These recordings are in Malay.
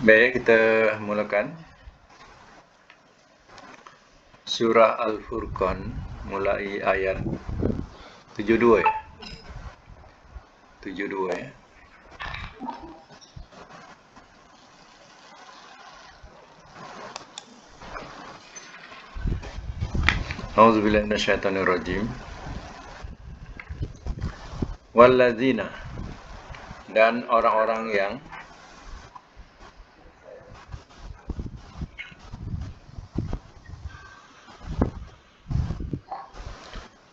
Baik, kita mulakan Surah Al-Furqan mulai ayat 72 ya. 72 ya. A'udzubillahi minasyaitonirrajim. Walladzina, dan orang-orang yang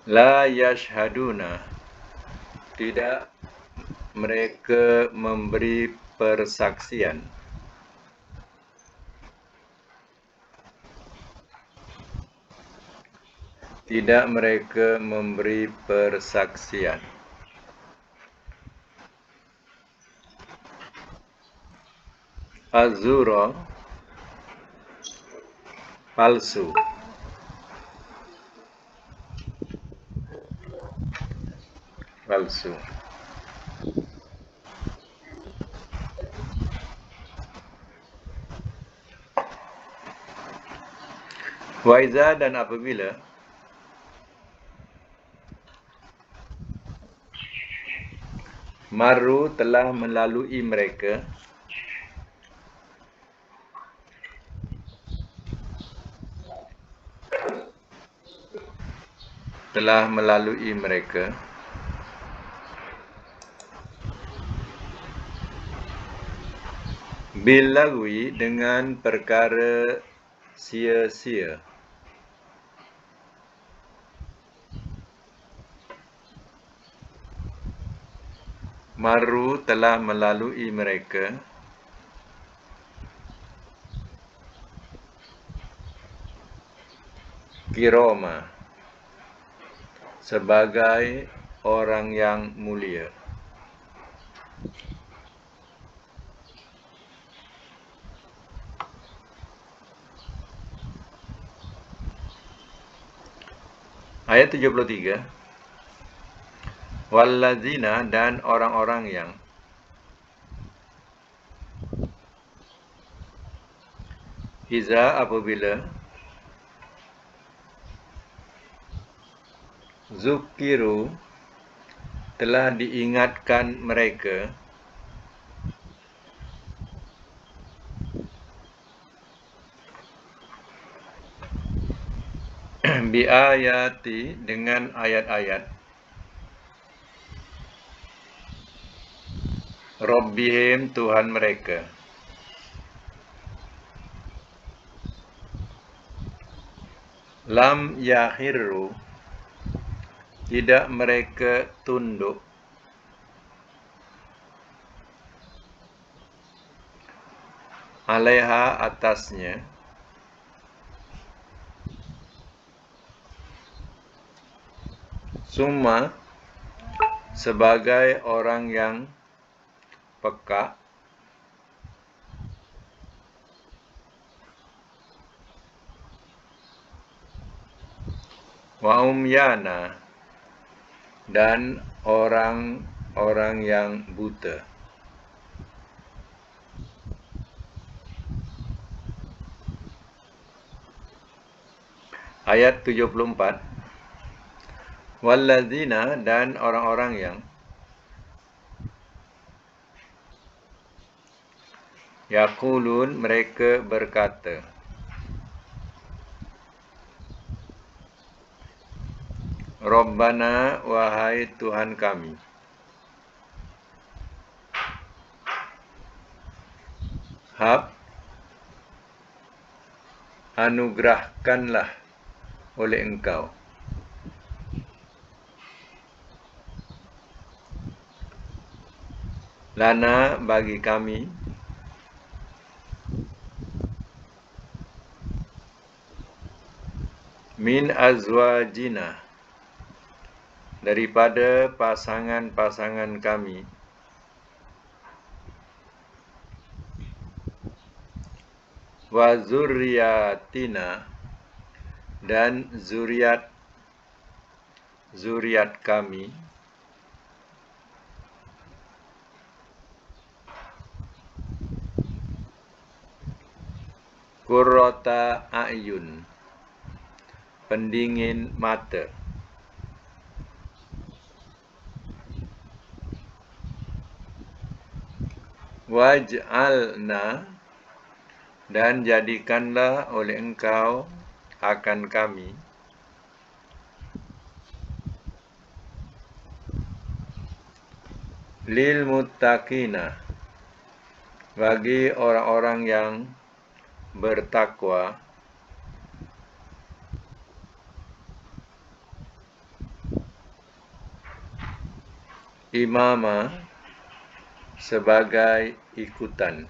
la yashhaduna, tidak mereka memberi persaksian, tidak mereka memberi persaksian. Azura, palsu. Palsu. Waiza, dan apabila maru, telah melalui mereka, telah melalui mereka bilagwi, dengan perkara sia-sia. Maru, telah melalui mereka kiroma, sebagai orang yang mulia. Ayat 73. Walladzina, dan orang-orang yang iza, apabila zukiru, telah diingatkan mereka biayati, dengan ayat-ayat Rabbihim, Tuhan mereka, lam yakhirru, tidak mereka tunduk, alaiha, atasnya, summa, sebagai orang yang peka, wa umyana, dan orang-orang yang buta. Ayat 74. Walladzina, dan orang-orang yang yaqulun, mereka berkata, Rabbana, wahai Tuhan kami, hab, anugerahkanlah oleh Engkau, lana, bagi kami, min azwajina, daripada pasangan-pasangan kami, wa zurriyatina, dan zuriat kami, Qurrata a'yun, pendingin mata. Waj'alna, dan jadikanlah oleh engkau akan kami lil muttaqina, bagi orang-orang yang bertakwa, imama, sebagai ikutan.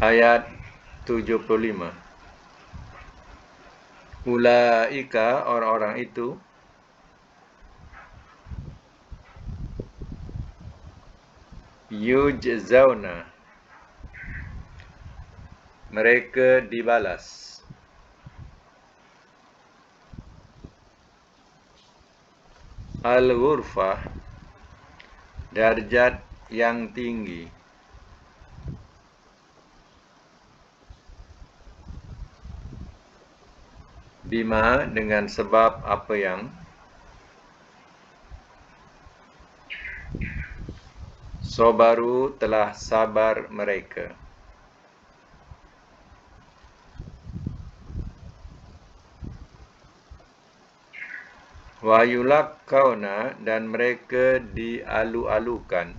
Ayat 75. Ulaika, orang-orang itu, yujzauna, mereka dibalas, al-ghurfah, darjat yang tinggi, bima, dengan sebab apa yang sobaru, telah sabar mereka. Wa yulaqqauna, dan mereka dialu-alukan,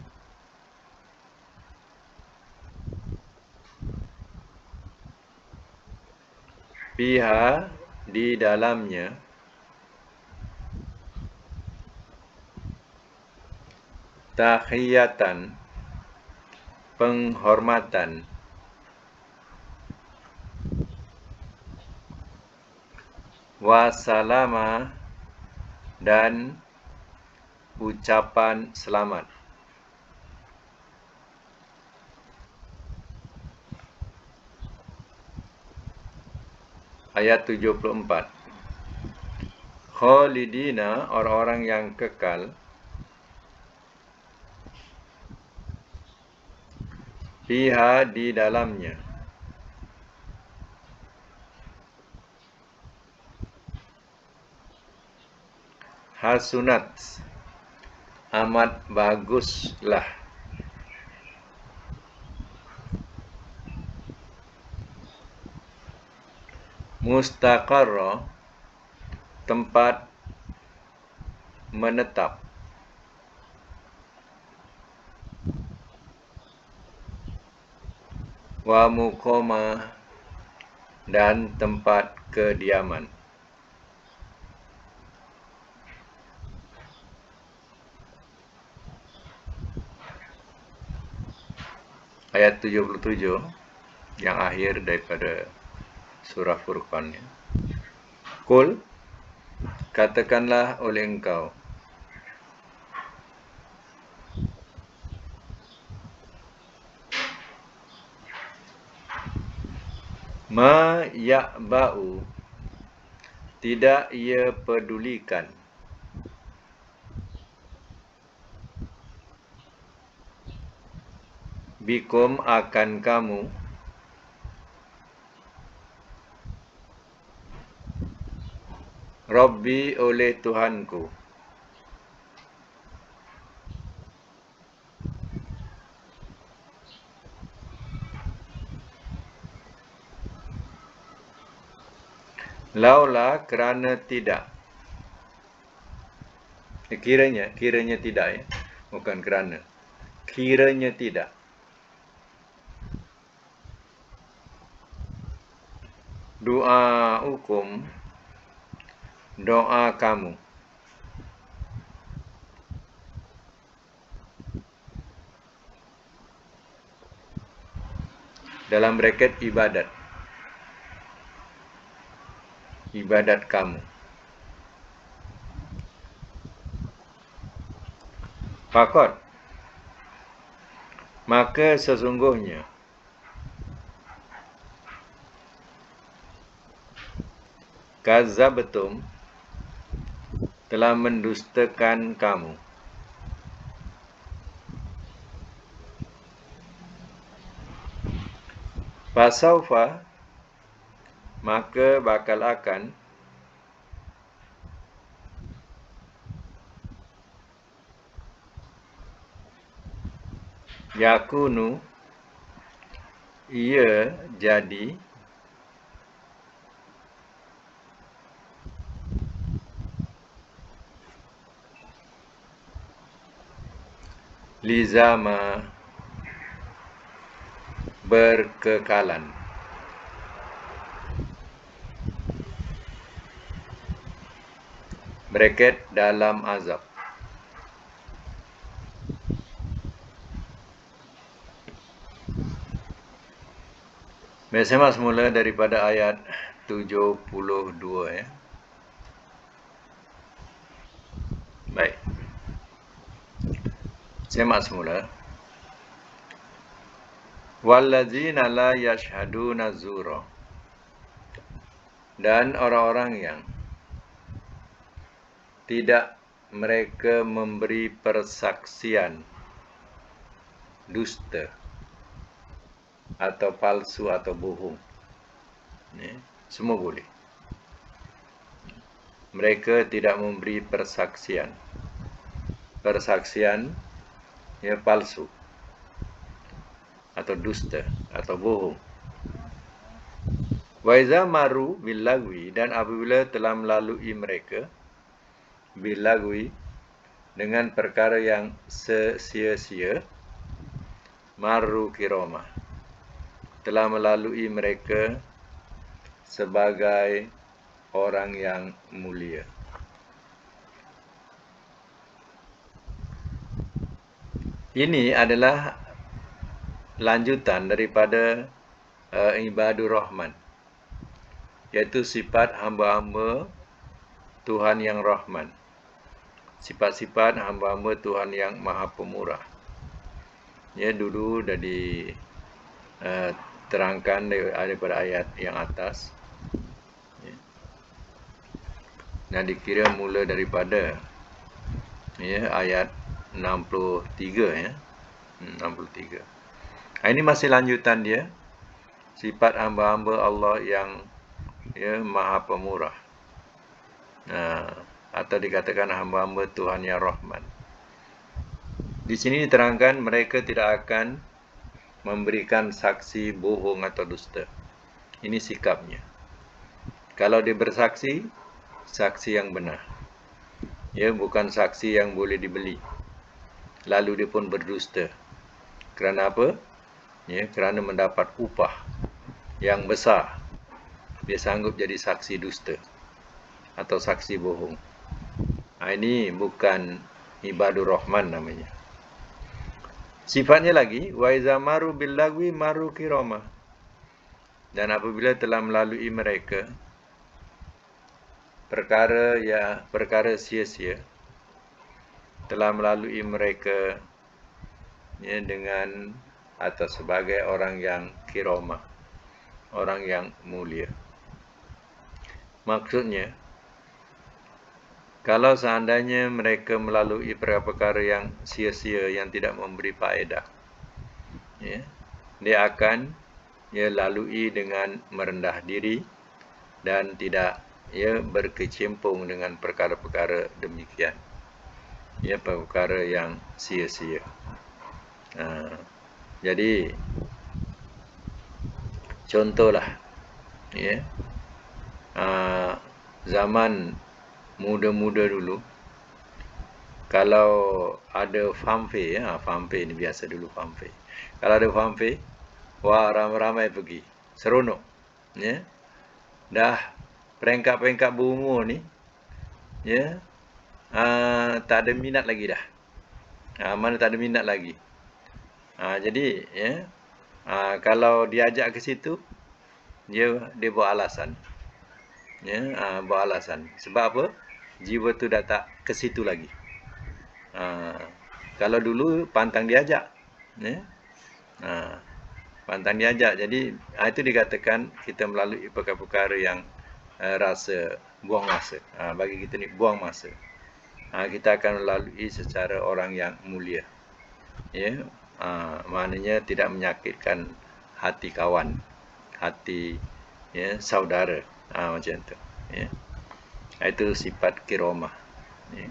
fiha, di dalamnya, tahiyatan, penghormatan, wasalama, dan ucapan selamat. Ayat 74. Khalidina, orang-orang yang kekal, fiha, di dalamnya, hasunat, amat baguslah, mustaqarra, tempat menetap, wa muqama, dan tempat kediaman. Ayat 77 yang akhir daripada surah Furqan. Qul, katakanlah oleh engkau, ma ya'ba'u, tidak ia pedulikan, bikum, akan kamu, Rabbi, oleh Tuhanku, laula, kerana tidak, kiranya tidak, ya, bukan kerana, kiranya tidak, doa hukum, doa kamu, dalam braket ibadat, ibadat kamu, fakot, maka sesungguhnya, kazabtum, telah mendustakan kamu, Fasaufa, maka bakal akan, yakunu, ia jadi, lizama, berkekalan. Bracket dalam azab. Saya semula daripada ayat 72 ya. Baik. Semak semula. Wallazina la yashhaduna zura. Dan orang-orang yang tidak mereka memberi persaksian dusta atau palsu atau bohong. Semua boleh. Mereka tidak memberi persaksian. Persaksian ya palsu atau dusta atau bohong. Wa iza maru bil lagwi, dan apabila telah melalui mereka bil lagwi dengan perkara yang sia-sia, maru kirama, telah melalui mereka sebagai orang yang mulia. Ini adalah lanjutan daripada ibadur rahman, iaitu sifat hamba-hamba Tuhan yang rahman, sifat-sifat hamba-hamba Tuhan yang maha pemurah. Ya, dulu dah diterangkan daripada ayat yang atas. Nah, dikira mula daripada ayat 63 ya. 63. Ini masih lanjutan dia. Sifat hamba-hamba Allah yang maha pemurah. Atau dikatakan hamba-hamba Tuhan yang rahman. Di sini diterangkan mereka tidak akan memberikan saksi bohong atau dusta. Ini sikapnya. Kalau dia bersaksi, saksi yang benar. Ya, bukan saksi yang boleh dibeli. Lalu dia pun berdusta. Kerana apa? Ya, kerana mendapat upah yang besar. Dia sanggup jadi saksi dusta atau saksi bohong. Ini bukan ibadur rahman namanya. Sifatnya lagi, wa iza maru bil lagwi maru kirama. Dan apabila telah melalui mereka perkara sia-sia, telah melalui mereka dengan atau sebagai orang yang kirama, orang yang mulia. Maksudnya, kalau seandainya mereka melalui perkara yang sia-sia, yang tidak memberi faedah, dia akan lalui dengan merendah diri dan tidak berkecimpung dengan perkara-perkara demikian. Perkara yang sia-sia. Jadi, contohlah, zaman muda-muda dulu, kalau ada fanfare, fanfare ni biasa dulu fanfare. Kalau ada fanfare, wah, ramai-ramai pergi, seronok. Dah peringkat-peringkat berumur ni, tak ada minat lagi dah. Mana tak ada minat lagi. Jadi, kalau diajak ke situ, dia buat alasan. Buat alasan. Sebab apa? Jiwa tu dah tak ke situ lagi. Kalau dulu pantang diajak. Pantang diajak. Jadi, itu dikatakan kita melalui perkara-perkara yang rasa buang masa. Bagi kita ni, buang masa. Kita akan melalui secara orang yang mulia. Maknanya tidak menyakitkan hati kawan. hati ya saudara. Macam tu ya. Itu sifat kiromah ya.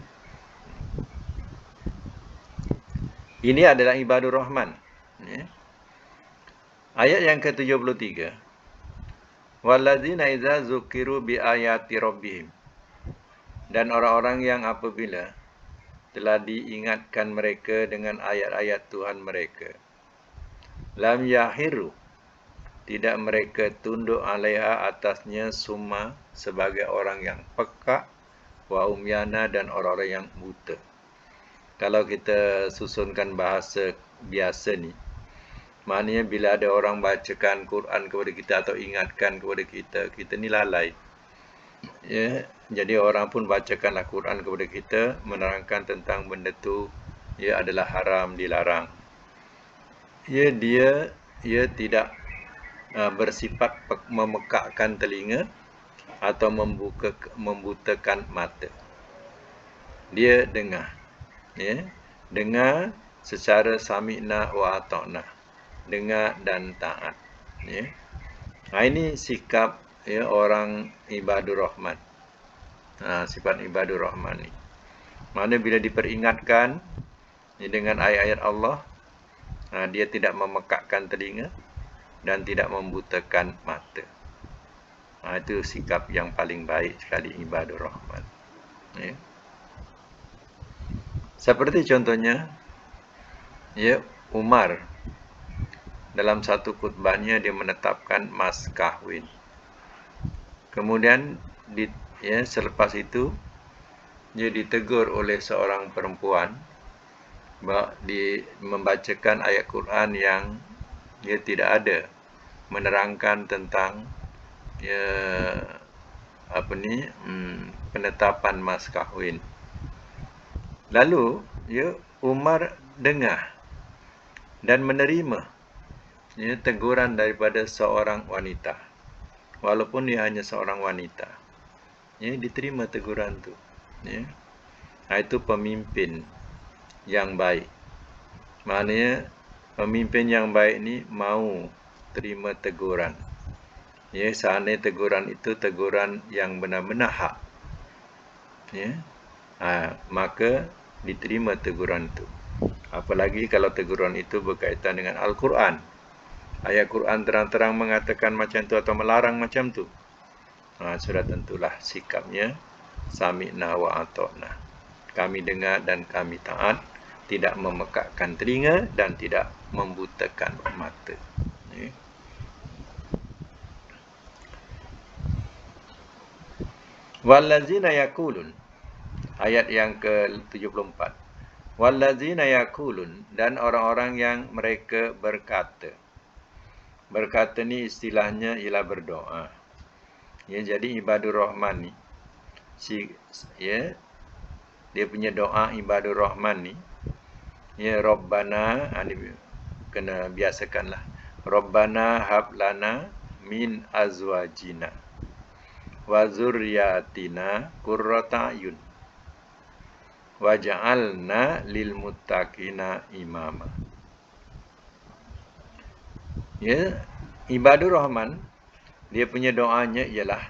Ini adalah ibadur rahman ya. Ayat yang ke-73, walladzina idza zukiru bi ayati rabbihim, dan orang-orang yang apabila telah diingatkan mereka dengan ayat-ayat Tuhan mereka, lam yahiru, tidak mereka tunduk alaiha, atasnya, summa, sebagai orang yang peka, wa umyana, dan orang-orang yang buta. Kalau kita susunkan bahasa biasa ni, maknanya bila ada orang bacakan Quran kepada kita atau ingatkan kepada kita, kita ni lalai. Ya, jadi orang pun bacakanlah Quran kepada kita, menerangkan tentang benda tu ia adalah haram, dilarang. Ya, dia tidak bersifat memekakkan telinga atau membutakan mata. Dia dengar. Ya, dengar secara sami'na wa ata'na. Dengar dan taat. Ya. Ini sikap ya orang ibadur rahman. Sifat ibadur rahman ni. Mana bila diperingatkan ya, dengan ayat-ayat Allah, dia tidak memekakkan telinga dan tidak membutakan mata. Itu sikap yang paling baik sekali ibadur rahman. Ya. Seperti contohnya, ya, Umar dalam satu khutbahnya dia menetapkan mas kahwin. Kemudian selepas itu dia ditegur oleh seorang perempuan membacakan ayat Quran yang dia tidak ada menerangkan tentang penetapan mas kahwin. Lalu Umar dengar dan menerima teguran daripada seorang wanita, walaupun dia hanya seorang wanita. Diterima teguran tu. Itu pemimpin yang baik. Maknanya pemimpin yang baik ni mau terima teguran. Seandainya teguran itu teguran yang benar-benar hak, maka diterima teguran itu. Apalagi kalau teguran itu berkaitan dengan Al-Quran. Ayat Quran terang-terang mengatakan macam tu atau melarang macam tu. Sudah tentulah sikapnya sami'na wa ata'na. Kami dengar dan kami taat, tidak memekakkan telinga dan tidak membutakan mata. Wallazina yaqulun, ayat yang ke-74. Wallazina yaqulun, dan orang-orang yang mereka berkata. Berkata ni istilahnya ialah berdoa. Jadi ibadur rahman ni, dia punya doa ibadur rahman ni, Rabbana, kena biasakanlah. Rabbana hab lana min azwajina wa zurriyatina qurrata ayun waj'alna lil muttaqina imama. Ibadur rahman, dia punya doanya ialah,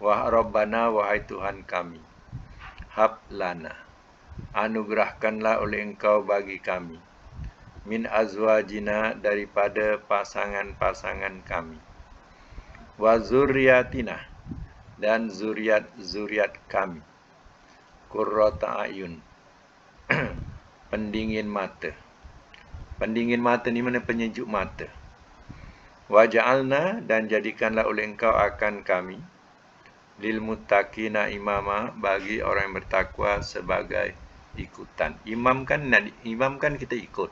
Rabbana, wahai Tuhan kami, hab lana, anugerahkanlah oleh Engkau bagi kami, min azwajina, daripada pasangan-pasangan kami, wa zurriyatina, dan zuriat kami, qurrata ayun, pendingin mata. Pendingin mata ni mana? Penyejuk mata. Waja'alna, dan jadikanlah oleh Engkau akan kami, lil muttaqina imama, bagi orang yang bertakwa sebagai ikutan. Imam kan kita ikut.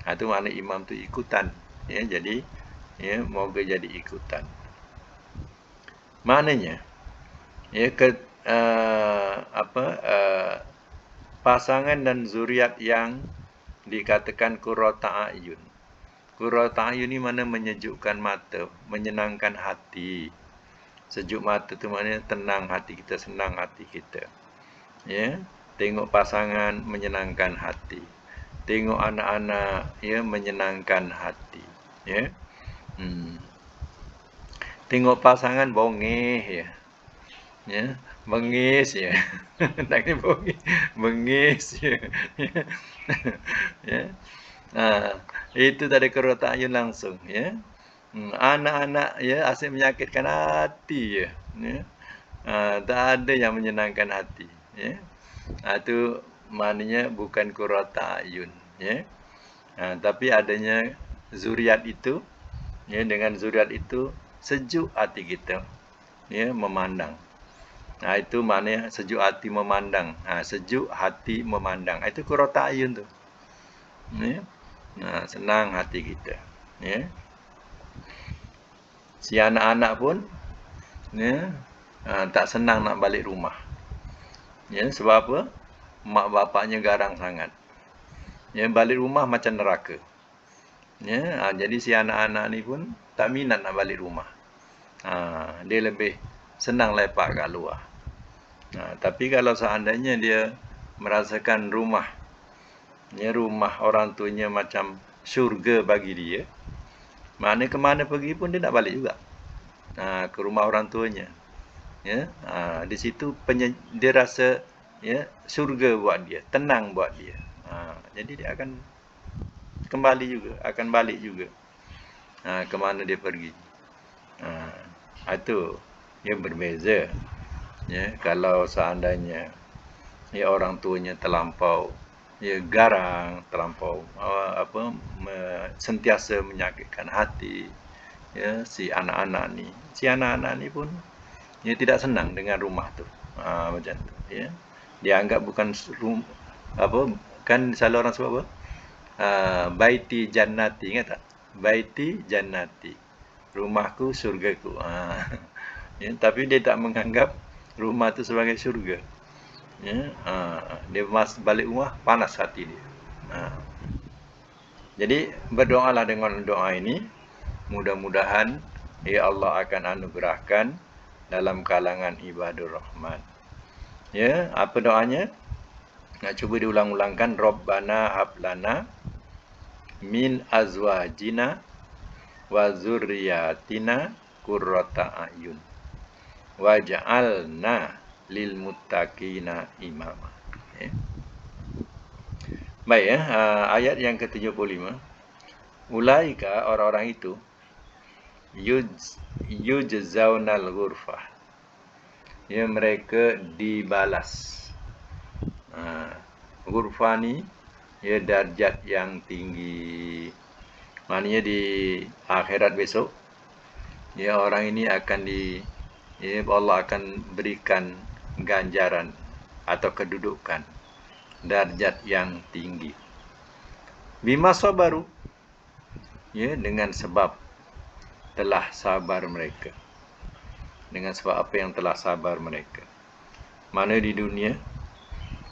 Itu makna imam tu ikutan. Jadi moga jadi ikutan. Maknanya pasangan dan zuriat yang dikatakan qurrata ayun. Qurrata ayun ni mana? Menyejukkan mata, menyenangkan hati. Sejuk mata tu maknanya tenang hati kita, senang hati kita. Tengok pasangan menyenangkan hati. Tengok anak-anak menyenangkan hati. tengok pasangan bongeh ya. Ya, bengis ya. Tak kena bongeh, bengis ya. Ya. Itu tadi kurrata ayun langsung ya. Anak-anak ya asyik menyakitkan hati ya. Ya. Tak ada yang menyenangkan hati ya. Itu maknanya bukan kurrata ayun ya. Tapi adanya zuriat itu ya, dengan zuriat itu sejuk hati kita ya memandang. Itu maknanya sejuk hati memandang. Sejuk hati memandang. Itu kurrata ayun tu. Ya. Senang hati kita. Ya. Si anak-anak pun ya, tak senang nak balik rumah. Ya, sebab apa? Mak bapaknya garang sangat. Ya, balik rumah macam neraka. Ya, jadi si anak-anak ni pun tak minat nak balik rumah. Dia lebih senang lepak kat luar. Tapi kalau seandainya dia merasakan rumah, ya, rumah orang tuanya macam syurga bagi dia, maknanya ke mana pergi pun dia nak balik juga. Ke rumah orang tuanya. Ya, di situ dia rasa ya syurga buat dia, tenang buat dia. Jadi dia akan kembali juga, akan balik juga. Ke mana dia pergi. Itu yang berbeza. Ya, kalau seandainya ya orang tuanya terlampau ya garang, terlampau sentiasa menyakitkan hati ya si anak-anak ni. Si anak-anak ni pun dia tidak senang dengan rumah tu. Macam tu ya. Dia anggap bukan kan selalu orang sebut apa? Baiti jannati, ingat tak? Baiti jannati. Rumahku surgaku. Ya, tapi dia tak menganggap rumah tu sebagai syurga. Ya, dia balik rumah panas hati dia. Jadi berdoalah dengan doa ini, mudah-mudahan ya Allah akan anugerahkan dalam kalangan ibadur rahman. Ya, apa doanya? Nak cuba diulang-ulangkan. Rabbana hablana min azwajina wa zurriyatina qurrata ayun waj'alna lil muttaqina imama. Baik ya, ayat yang ke-75. Ulaika, orang-orang itu, yujzaunal ghurfah. Ya, mereka dibalas. Ghurfah ni ya darjat yang tinggi. Maknanya di akhirat besok ya orang ini akan Allah akan berikan ganjaran atau kedudukan darjat yang tinggi. Bima sabaru ya, dengan sebab telah sabar mereka. Dengan sebab apa yang telah sabar mereka. Mana di dunia,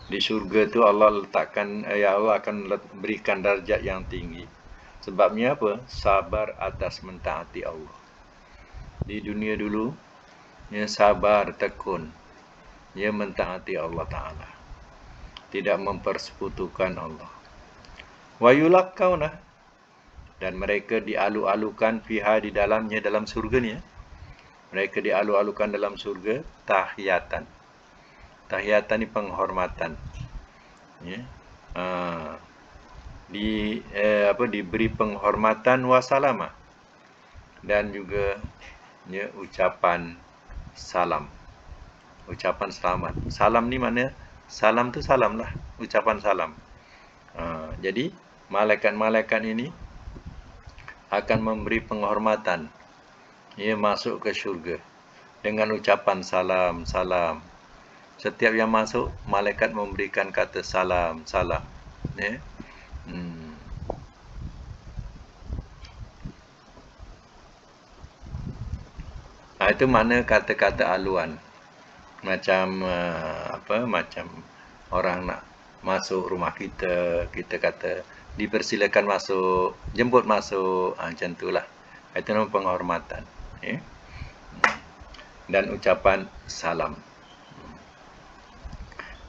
di syurga tu Allah letakkan, Allah akan berikan darjat yang tinggi. Sebabnya apa? Sabar atas mentaati Allah. Di dunia dulu, ya sabar, tekun, ya mentaati Allah Ta'ala. Tidak mempersekutukan Allah. Wa yulaqauna, dan mereka dialu-alukan fiha, di dalamnya, dalam surga ni ya. Mereka dialu-alukan dalam surga tahiyatan. Tahiyatan ni penghormatan. Ya. Diberi penghormatan wasalama, dan juga ya ucapan salam. Ucapan selamat. Salam ni mana? Salam tu salam lah. Ucapan salam. Jadi malaikat-malaikat ini akan memberi penghormatan ia masuk ke syurga dengan ucapan salam, salam. Setiap yang masuk, malaikat memberikan kata salam, salam. Ya. Itu mana kata-kata aluan. Macam macam orang nak masuk rumah kita, kita kata dipersilakan masuk, jemput masuk, macam itulah. Itu nama penghormatan. Ya. Dan ucapan salam.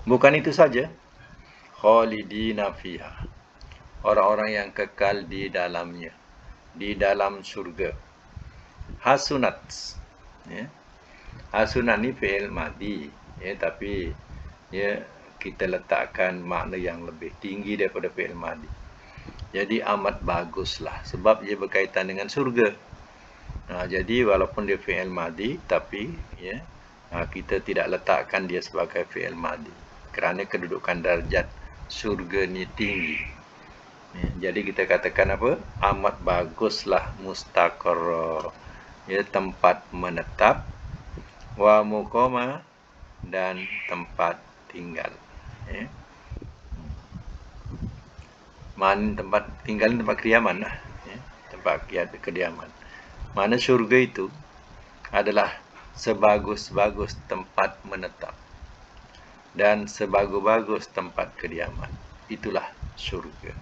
Bukan itu saja. Khalidina fiha. Orang-orang yang kekal di dalamnya. Di dalam surga. Hasunat. Ya. Hasunat ni fi'il madi, ya, tapi ya kita letakkan makna yang lebih tinggi daripada fi'il madi. Jadi amat baguslah sebab ia berkaitan dengan surga. Jadi walaupun dia fi'il madi, tapi ya kita tidak letakkan dia sebagai fi'il madi kerana kedudukan darjat surga ni tinggi. Jadi kita katakan apa? Amat baguslah mustaqarra, ya, tempat menetap, wa muqama, dan tempat tinggal. Ya. Mana tempat tinggal, tempat kediaman lah. Ya. Tempat kediaman. Mana syurga itu adalah sebagus-bagus tempat menetap dan sebagus-bagus tempat kediaman. Itulah syurga.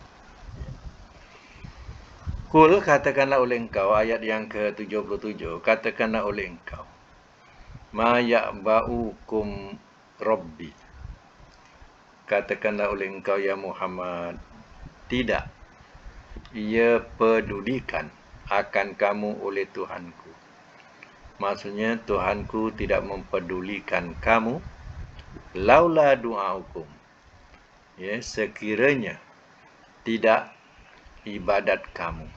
Kul, katakanlah oleh engkau, ayat yang ke-77, katakanlah oleh engkau, ma ya'ba'ukum rabbi. Katakanlah oleh engkau ya Muhammad, tidak ia pedulikan akan kamu oleh Tuhanku. Maksudnya Tuhanku tidak mempedulikan kamu, laula du'aukum, ya, sekiranya tidak ibadat kamu.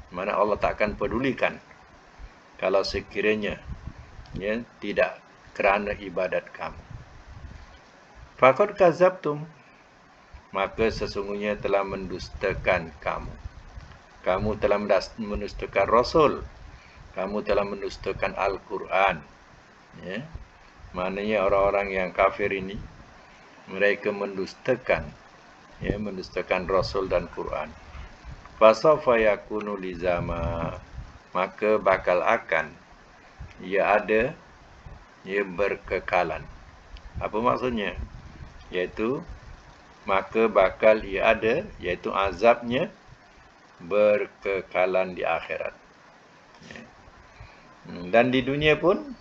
Mana Allah tak akan pedulikan kalau sekiranya ya tidak kerana ibadat kamu. Faqad kazabtum, maka sesungguhnya telah mendustakan kamu. Kamu telah mendustakan Rasul. Kamu telah mendustakan Al-Quran. Ya. Maknanya orang-orang yang kafir ini, mereka mendustakan, ya, mendustakan Rasul dan Quran. Fasawfa yakunu lizama, maka bakal akan ia ada, ia berkekalan. Apa maksudnya? Iaitu maka bakal ia ada, iaitu azabnya berkekalan di akhirat. Dan di dunia pun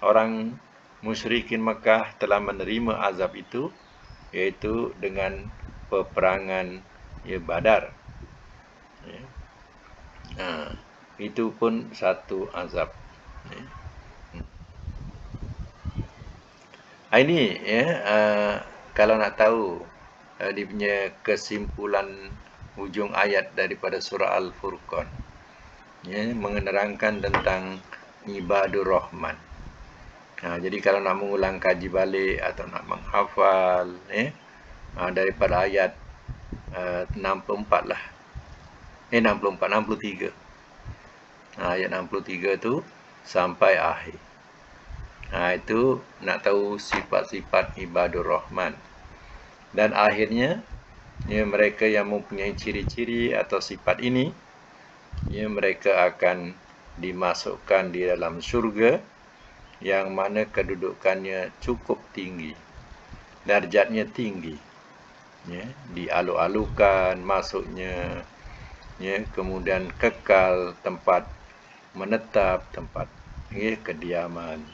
orang musyrikin Mekah telah menerima azab itu, iaitu dengan peperangan Badar. Itu pun satu azab. Ini ya, kalau nak tahu dia punya kesimpulan hujung ayat daripada surah Al-Furqan, ya, menerangkan tentang ibadur rahman. Jadi kalau nak mengulang kaji balik atau nak menghafal, ya, daripada ayat 64 lah. 63. Ayat 63 tu sampai akhir. Itu nak tahu sifat-sifat ibadur rahman. Dan akhirnya, ya, mereka yang mempunyai ciri-ciri atau sifat ini, ya, mereka akan dimasukkan di dalam syurga yang mana kedudukannya cukup tinggi, darjatnya tinggi, ya, dialu-alukan masuknya, ya, kemudian kekal tempat menetap, tempat, ya, kediaman.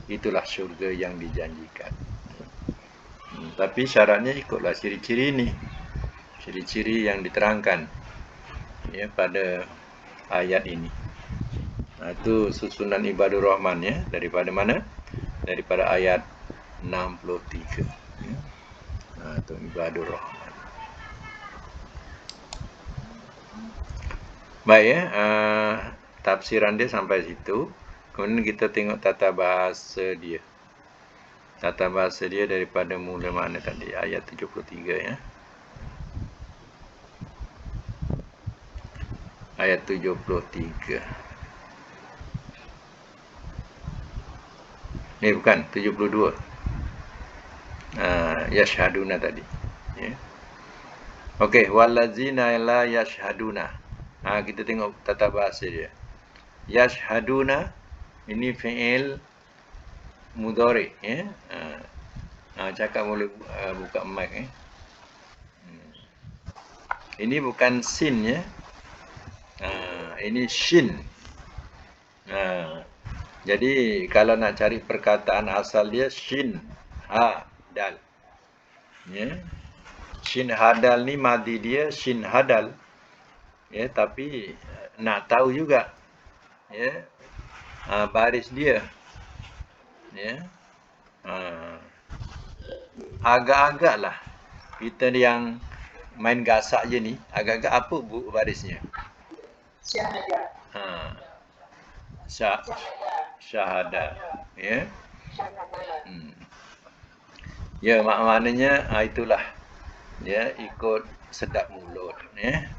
Itulah syurga yang dijanjikan. Tapi syaratnya ikutlah ciri-ciri ini, ciri-ciri yang diterangkan, ya, pada ayat ini. Itu susunan ibadur rahman, ya, daripada mana? Daripada ayat 63. Itu ibadur rahman. Baik, ya, tafsiran dia sampai situ. Kemudian kita tengok tata bahasa dia. Tata bahasa dia daripada mula mana tadi? Ayat 73, ya. Ayat 73. Bukan, 72. Yashhaduna tadi, ya. Okey, wallazina la yashhaduna. Kita tengok tata bahasa dia. Yashhaduna ini fi'il mudhari, ya. Cakap boleh buka mic, Ini bukan sin, ya. Ini shin. Jadi kalau nak cari perkataan asal dia shin hadal, ya. Shin hadal ni madi dia shin hadal, ya, tapi nak tahu juga, ya, baris dia. Ya. Ha. Agak-agak lah. Kita yang main gasak je ni, agak-agak apa barisnya? Ha. Syah, syahadah. Ya. Hmm. Ya, maknanya itulah. Ya, ikut sedap mulut. Ya.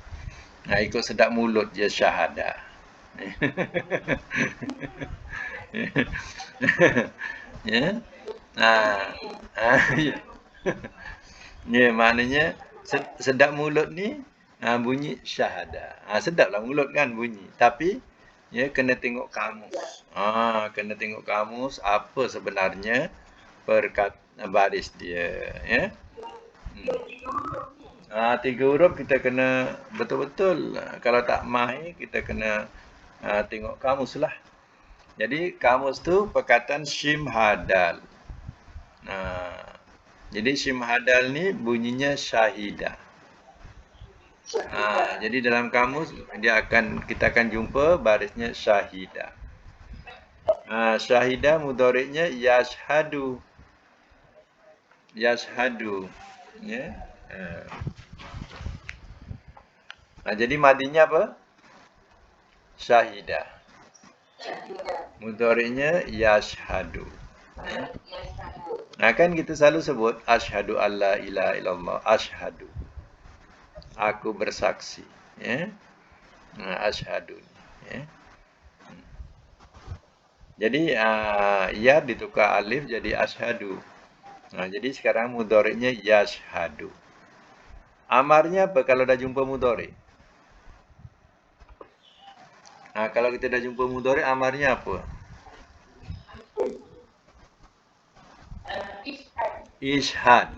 Ikut sedap mulut je syahadah. Ya. Ya. Ya, maknanya sedap mulut ni bunyi syahadah. Sedaplah mulut kan bunyi. Tapi ya kena tengok kamus. Kena tengok kamus apa sebenarnya baris dia, ya. 3 huruf kita kena betul-betul. Kalau tak mahir kita kena tengok kamus lah. Jadi kamus tu perkataan shim hadal. Jadi shim hadal ni bunyinya syahidah. Jadi dalam kamus kita akan jumpa barisnya syahidah. Syahidah mudhari'nya yashhadu. Yashhadu. Ya. Jadi madinya apa? Syahidah. Mudhari'nya yashhadu. Kan kita selalu sebut asyhadu alla ilaha illallah, asyhadu. Aku bersaksi, ya. Asyhadu, ya. Jadi ya ditukar alif jadi asyhadu. Jadi sekarang mudhari'nya yashhadu. Amarnya apa kalau dah jumpa mudhari'? Kalau kita dah jumpa mudhari', amarnya apa? Ishad.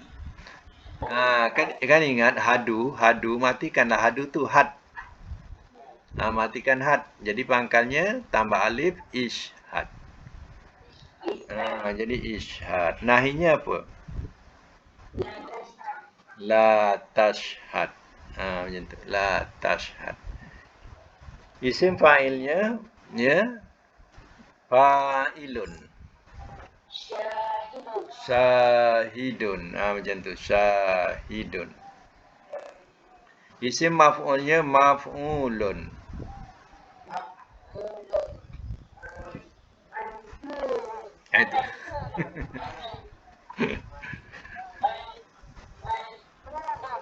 Kan ingat hadu matikanlah hadu tu had. Matikan had. Jadi pangkalnya tambah alif ishad. Jadi ishad. Nahinya apa? La tashhad. Macam tu. La tashhad. Isim fa'ilnya ya fa'ilun. Syahidun. Macam tu. Syahidun. Isim maf'ulnya maf'ulun. Itu.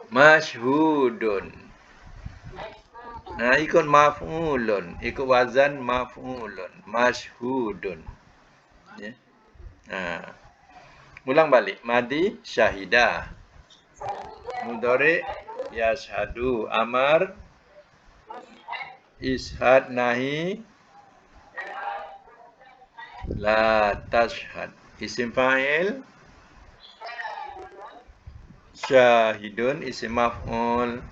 Masyhudun. Ikut maf'ulun. Ikut wazan maf'ulun. Masyhudun. Ya. Ulang balik. Madi syahidah. Mudhari yashhadu. Amar ishad. Nahi la tashhad. Isim fa'il syahidun. Isim maf'ul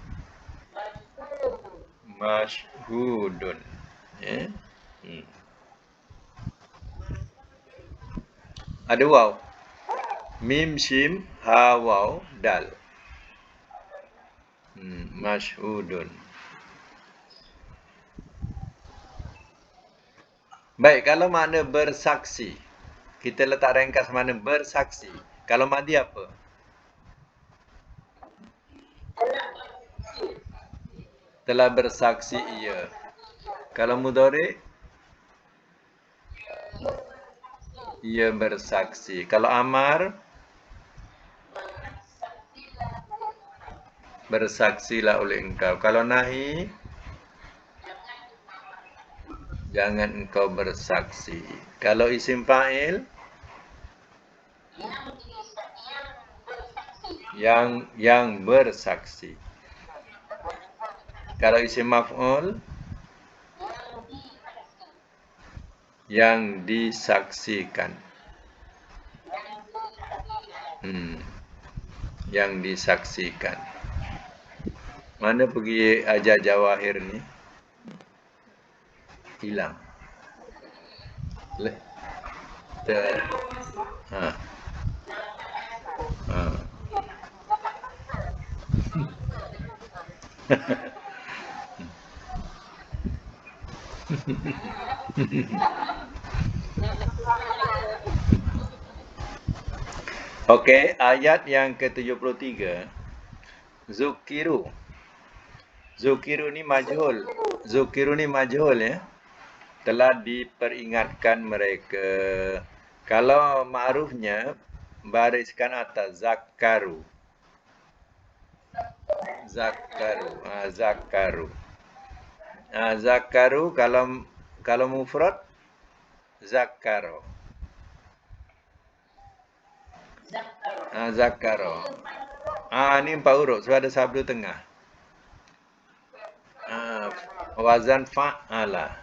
masyhudun. Ya. Ada waw. Mim, shim, ha, waw, dal. Masyhudun. Baik, kalau makna bersaksi. Kita letak ringkas makna bersaksi. Kalau madi apa? Telah bersaksi ia. Kalau mudhari? Ia bersaksi. Kalau amar? Bersaksilah oleh engkau. Kalau nahi? Jangan engkau bersaksi. Kalau isim fa'il? Yang bersaksi. Kalau isim maf'ul? Yang disaksikan. Yang disaksikan. Mana pergi ajar jawahir ni? Hilang. Okey, ayat yang ke-73. Zukiru. Zukiru ni majhul. Zukiru ni majhul ya. Telah diperingatkan mereka. Kalau ma'rufnya bariskan atas zakaru. Zakaru. Zakaru. Zakaru kalau mufrad zakaro. Zakaro. Ni 4 huruf sebab ada sabdu tengah. Wazan fa'ala.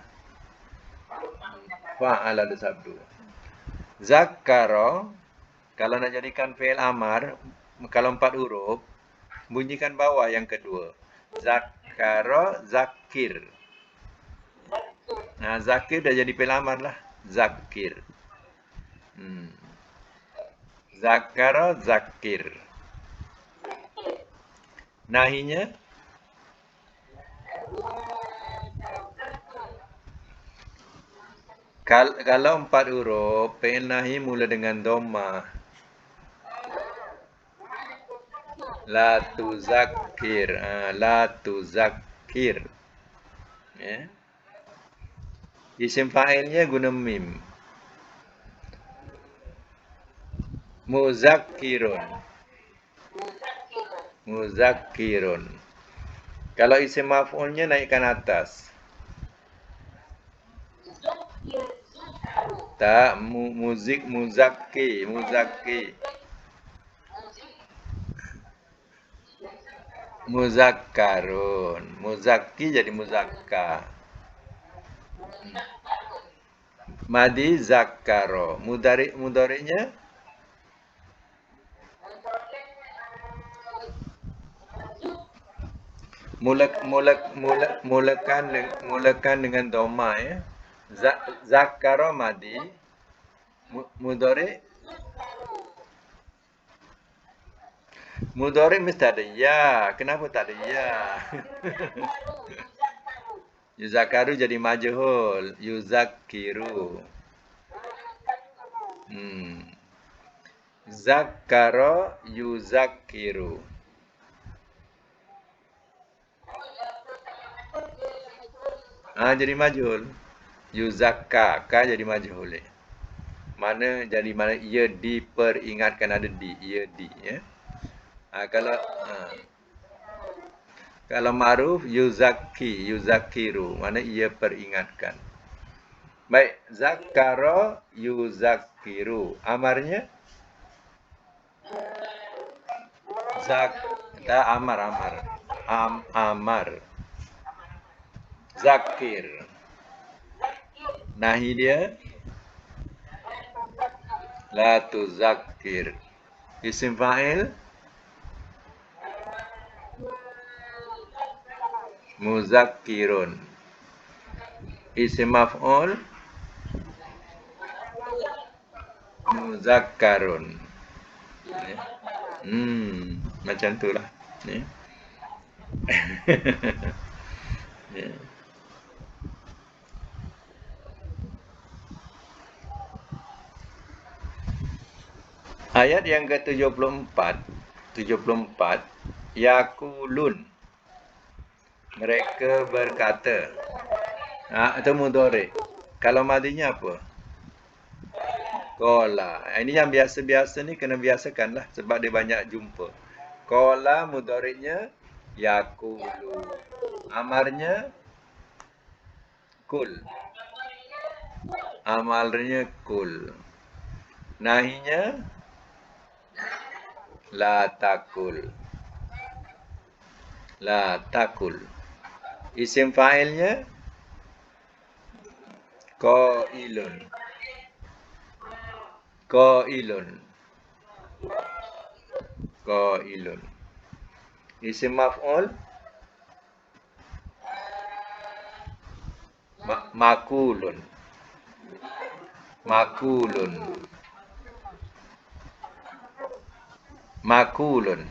Fa'ala ada sabdu. Zakaro, kalau nak jadikan fi'il amar, kalau 4 huruf, bunyikan bawah yang kedua. Zakaro, zakir. Zakir dah jadi fi'il amar lah. Zakir. Zakaro, zakir. Nahinya? Kalau 4 huruf, fi'il nahi mula dengan dhammah. La tuzakir. La tuzakir. Ya. Isim fa'ilnya guna mim. Muzakkirun. Muzakkirun. Kalau isim maf'ulnya naikkan atas. Tak, muzik muzakki, muzakki. Muzakkarun. Muzakki jadi muzakka. Madi zakkaro. Mudhari'nya mulakan dengan dhamma ya. Zakkaro madi. Mudhari mesti ada ya. Kenapa tak ada ya? Yuzakaru jadi majhul. Yuzakiru. Zakkaro yuzakiru. Jadi majhul. Yuzakka. Ka jadi majhul. Mana ia diperingatkan, ada di. Ia di ya. Kalau ma'ruf yuzakki, yuzakiru. Mana ia peringatkan. Baik, zakkaro yuzakiru. Amarnya? Amar. Zakir. Nahi dia? La tuzakir. Isim fa'il? Muzakkirun. Isim maf'ul? Muzakkarun. Macam tu lah. Ayat yang ke-74, Yakulun. Mereka berkata. Itu mudhari'. Kalau madinya apa? Qala. Ini yang biasa-biasa ni kena biasakanlah sebab dia banyak jumpa. Qala mudhari'nya yakulu. Amarnya kul. Amalnya kul. Nahinya la takul. La takul. Isim fa'ilnya qailun. Qailun. Qailun. Isim maf'ul makulun. Makulun. Makulun.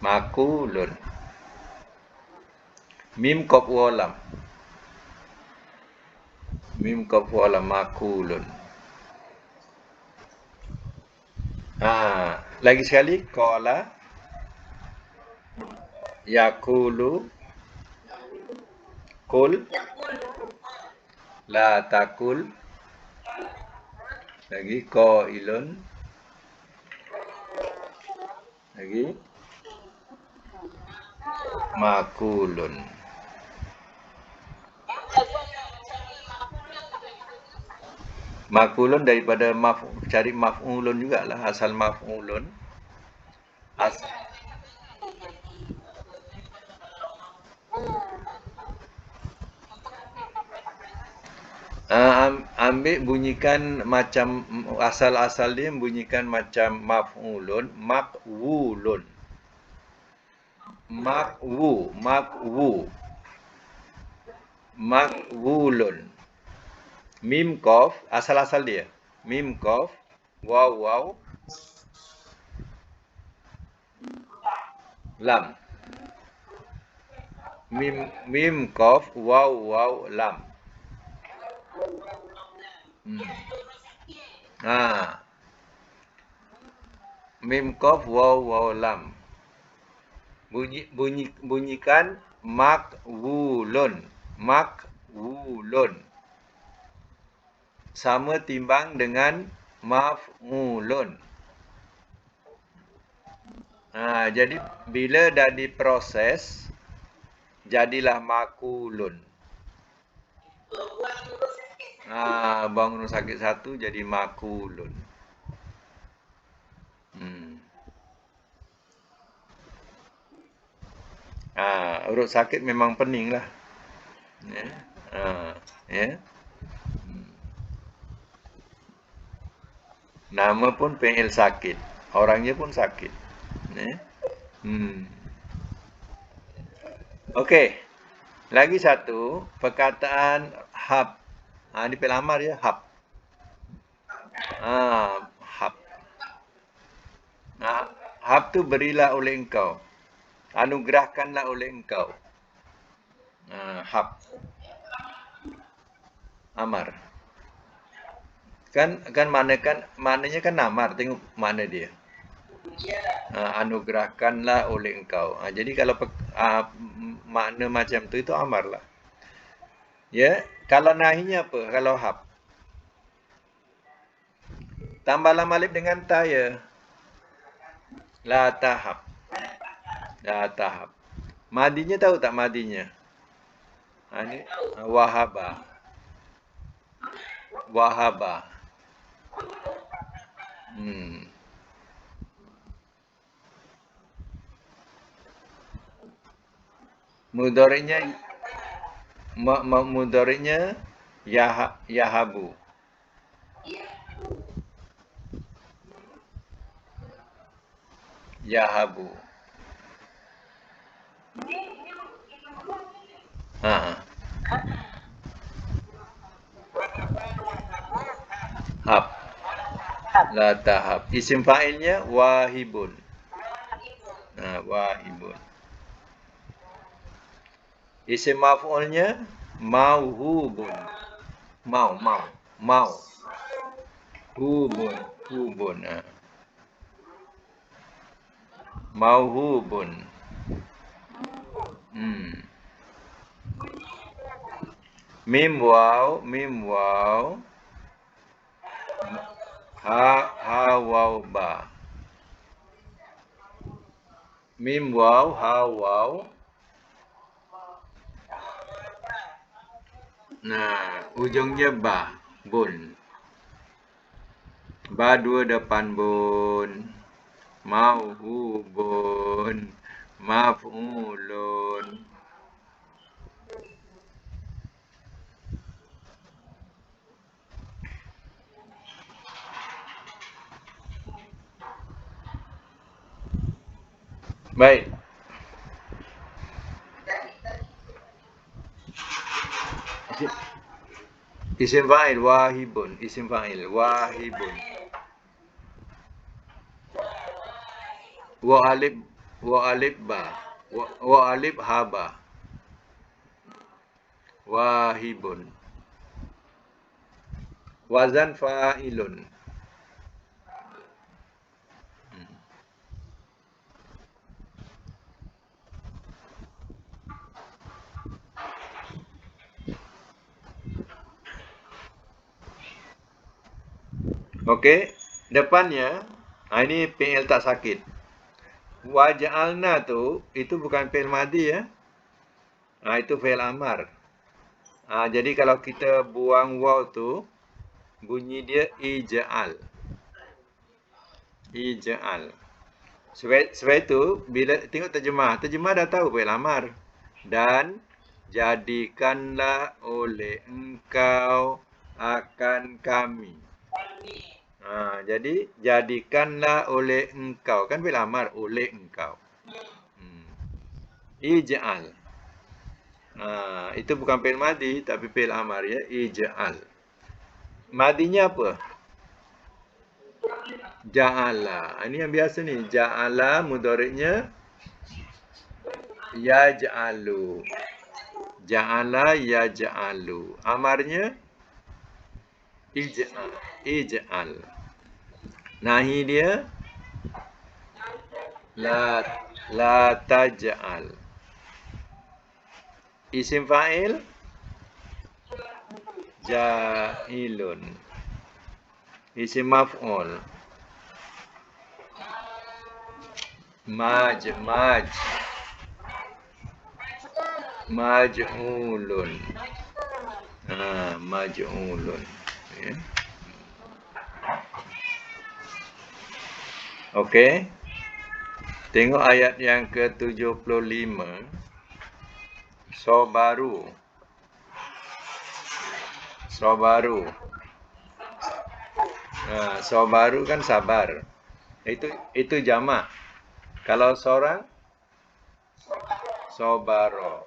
Makulun. Mim qaf walam. Mim qaf walam makulun. Lagi sekali, qala, yaqulu, qul, la takul, lagi qailun, lagi makulun. Makulun daripada cari maf'ulun jugalah, asal maf'ulun. As Ambil bunyikan macam asal-asal dia bunyikan macam maf'ulun, makwulun. Makwulun. Mim qaf asal-asal dia. Mim qaf, waw waw, lam. Mim qaf, waw waw, lam. Mim qaf, waw waw, lam. Bunyikan makwulun. Makwulun. Sama timbang dengan maf'ulun. Jadi bila dah diproses, jadilah makulun. Bangun sakit satu jadi makulun. Urut sakit memang pening lah. Ya. Nama pun fi'il sakit. Orangnya pun sakit. Okey. Lagi satu, perkataan hab. Di fi'il amar ya, hab. Hab. Hab tu berilah oleh engkau. Anugerahkanlah oleh engkau. Hab. Amar. Kan maknanya kan amar, tengok makna dia. Anugerahkanlah oleh engkau. Jadi kalau makna macam tu itu amar lah. Ya, kalau nahinya apa? Kalau hab. Tambahlah alif dengan ta ya. La tahab. La tahab. Madinya tahu tak madinya? Ini wahaba. Wahaba. Mudhari'nya yahabu. Yahabu. Hab. La tahab. Isim fa'ilnya wahibun. Wahibun. Isim maf'ulnya mauhubun. Mau. Hubun. Mauhubun. Mim waw. Ha waw ba. Mim waw, ha waw. Ujungnya ba, bun. Ba dua depan bun. Mauhubun. Maf'ulun. Baik. Isim fa'il wahibun. Isim fa'il wahibun. Wa alif ba. Wa alif haba. Wahibun. Wazan fa'ilun. Okey, depannya ini fi'il tak sakit. Waja'alna tu itu bukan fi'il madhi ya. Itu fi'il amar. Jadi kalau kita buang waw tu bunyi dia ij'al. Ij'al. Sebab itu bila tengok terjemah dah tahu fi'il amar. Dan jadikanlah oleh engkau akan kami. Jadi jadikanlah oleh engkau, kan fi'il amar, oleh engkau. Ij'al. Itu bukan fi'il madhi tapi fi'il amar ya, ij'al. Madhinya apa? Ja'ala. Ini yang biasa ni. Ja'ala mudhari'nya yaj'alu. Ja'ala yaj'alu. Amarnya ij'al. Ij'al. Nahi dia la taj'al. Isim fa'il ja'ilun. Isim maf'ul maj'ulun. Maj'ulun. Ya. Okey. Tengok ayat yang ke-75. Sobaru. Sobaru kan sabar. Itu jamak. Kalau seorang sobaro.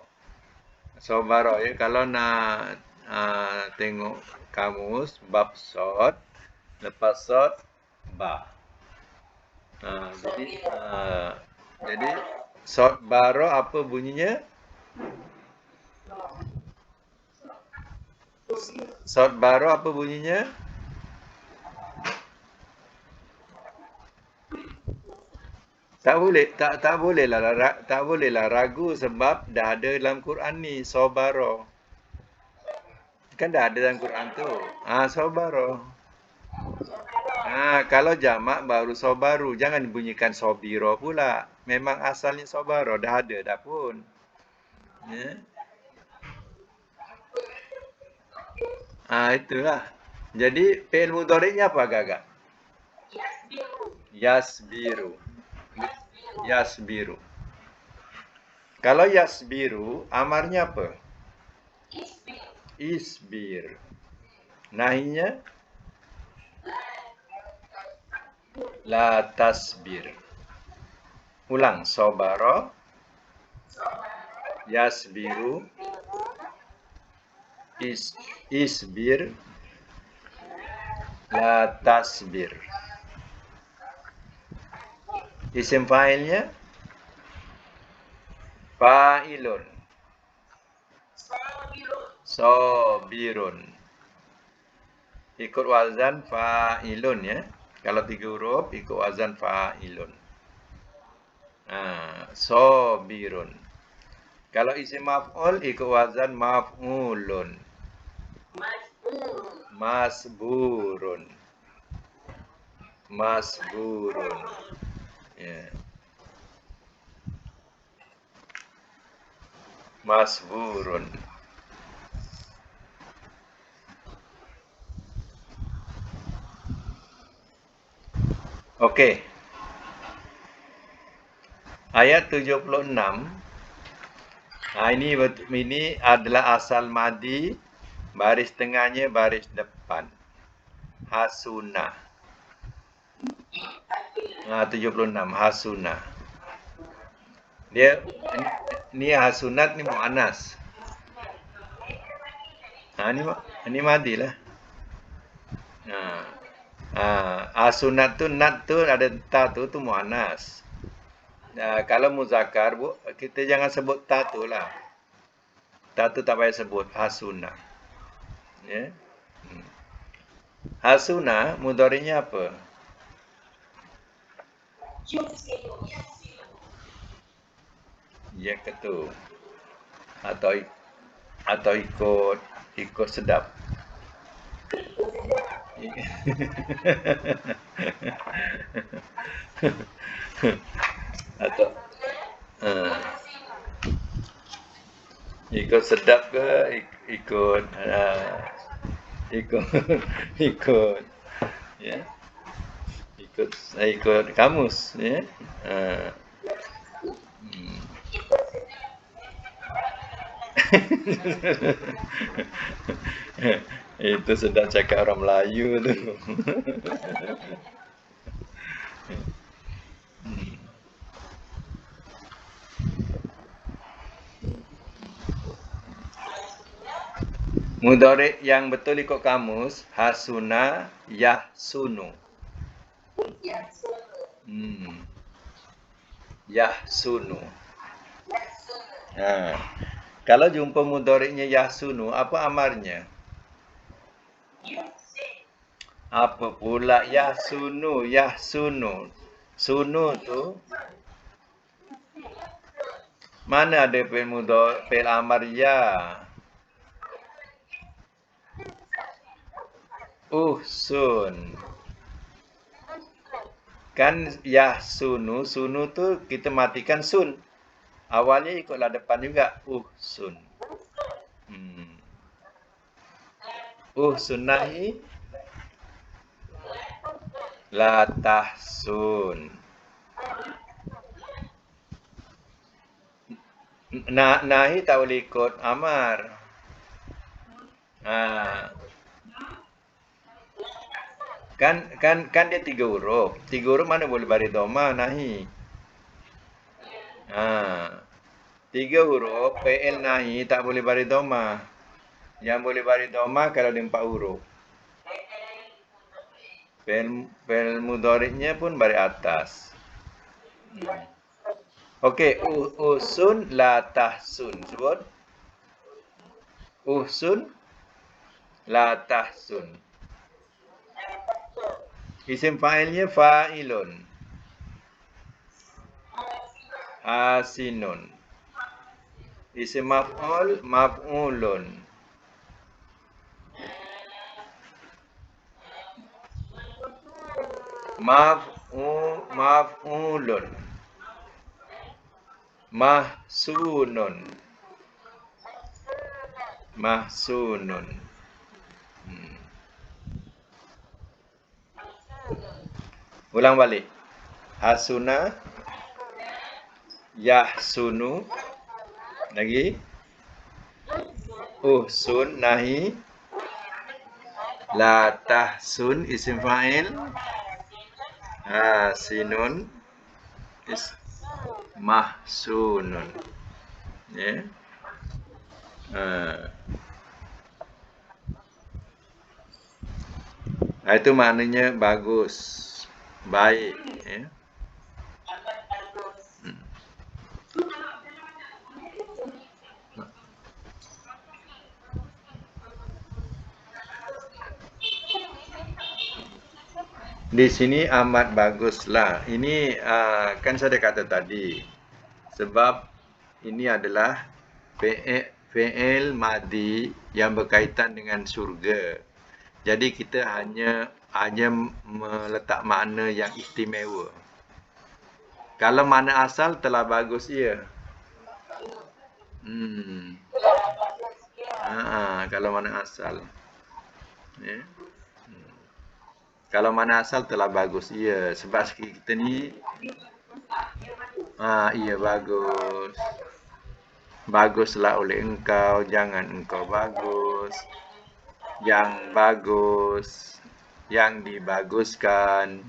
Sobaro ya, kalau nak tengok kamus bab sod, lepas sod ba. Jadi sod baro apa bunyinya? Sod baro apa bunyinya? Tak bolehlah ragu sebab dah ada dalam Quran ni sobaro. Kan dah ada dalam Quran tu. Sobaro. Kalau jamak baru sobaru, jangan bunyikan sobiro pula. Memang asalnya sobaro, dah ada dah pun. Ya. Itulah. Jadi fi'il mudhari'nya apa agak-agak? Yasbiru. Kalau yasbiru, amarnya apa? Isbir. Nahinya la tasbir. Ulang, sobaro, yasbiru, isbir, la tasbir. Isim fa'ilnya fa'ilun. Sobirun. Ikut wazan fa'ilun ya. Kalau 3 huruf ikut wazan fa'ilun. Sobirun. Kalau isim maf'ul ikut wazan maf'ulun. Masburun. Ya. Masburun. Okey. Ayat 76. Ini adalah asal madhi, baris tengahnya baris depan. Hasuna. 76 hasuna. Dia ni hasunat ni muannas. Ni madhi lah. Hasunat tu nat tu ada ta tu muannas. Kalau muzakkar kita jangan sebut ta tu lah. Ta tu tak payah sebut hasuna. Ya. Hasuna mudhari'nya apa? Ya ketu. Atau ikut sedap. Atau ikut sedap ke ikut ikut ikut ya ikut kamus ya. Uh, Itu sedap cakap orang Melayu tu. Mudhari' yang betul ikut kamus hasuna yahsunu. Yahsunu. Ha. Kalau jumpa mudhari'nya yahsunu, apa amarnya? Apa pula yahsunu? Yahsunu. Sunu tu mana ada fi'il mudhari' fi'il amar ya? Uhsun. Kan yahsunu, sunu tu kita matikan sun. Awalnya ikutlah depan juga. Uhsun. Uhsunahi la tahsun. Nahi tak boleh ikut amar. Kan dia 3 huruf. 3 huruf mana boleh baris dhamma nahi. 3 huruf fi'il nahi tak boleh baris dhamma. Yang boleh baris dhamma kalau dia 4 huruf. Fi'il mudhari'nya pun baris atas. Okey, usun la tahsun. Sebut. Uhsun la tahsun. Isim fa'ilnya fa'ilun. Hasinun. Isim maf'ul maf'ulun. Maf'ulun. Mahsunun. Mahsunun. Ulang balik. Hasuna yahsunu. Lagi. Uhsun nahi. La tahsun isim fa'il. Hasinun mahsunun. Ya. Itu maknanya bagus. Baik, ya. Di sini amat baguslah. Ini kan saya kata tadi. Sebab ini adalah fi'il madhi yang berkaitan dengan syurga. Jadi kita hanya meletak makna yang istimewa. Kalau makna asal telah bagus ia. Kalau makna asal. Ya. Kalau makna asal telah bagus ia. Sebab kita ni iya bagus. Baguslah oleh engkau, jangan engkau bagus. Yang bagus, yang dibaguskan.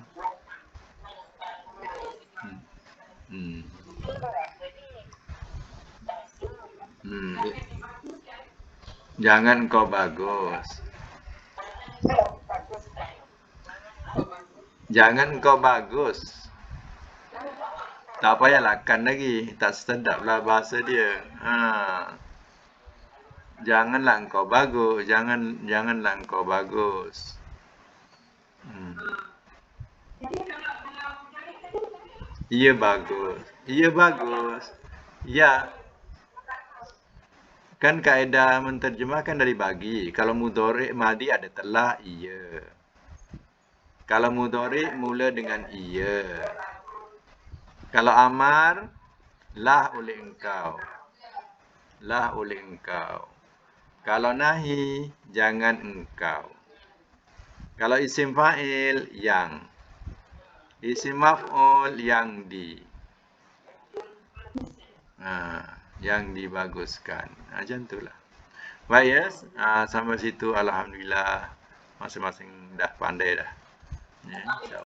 Jangan engkau bagus. Jangan engkau bagus. Tak payah lakan lagi. Tak sedaplah bahasa dia. Janganlah engkau bagus. Janganlah engkau bagus. Ia bagus. Ia bagus. Ya. Kan kaedah menterjemahkan dari bagi. Kalau mudhari' madhi ada telah ia. Kalau mudhari mula dengan iya. Kalau amar, lah oleh engkau. Lah oleh engkau. Kalau nahi, jangan engkau. Kalau isim fa'il, yang. Isim maf'ul, yang di. Yang dibaguskan. Macam itulah. Baik ya, sampai situ alhamdulillah masing-masing dah pandai dah. Ya,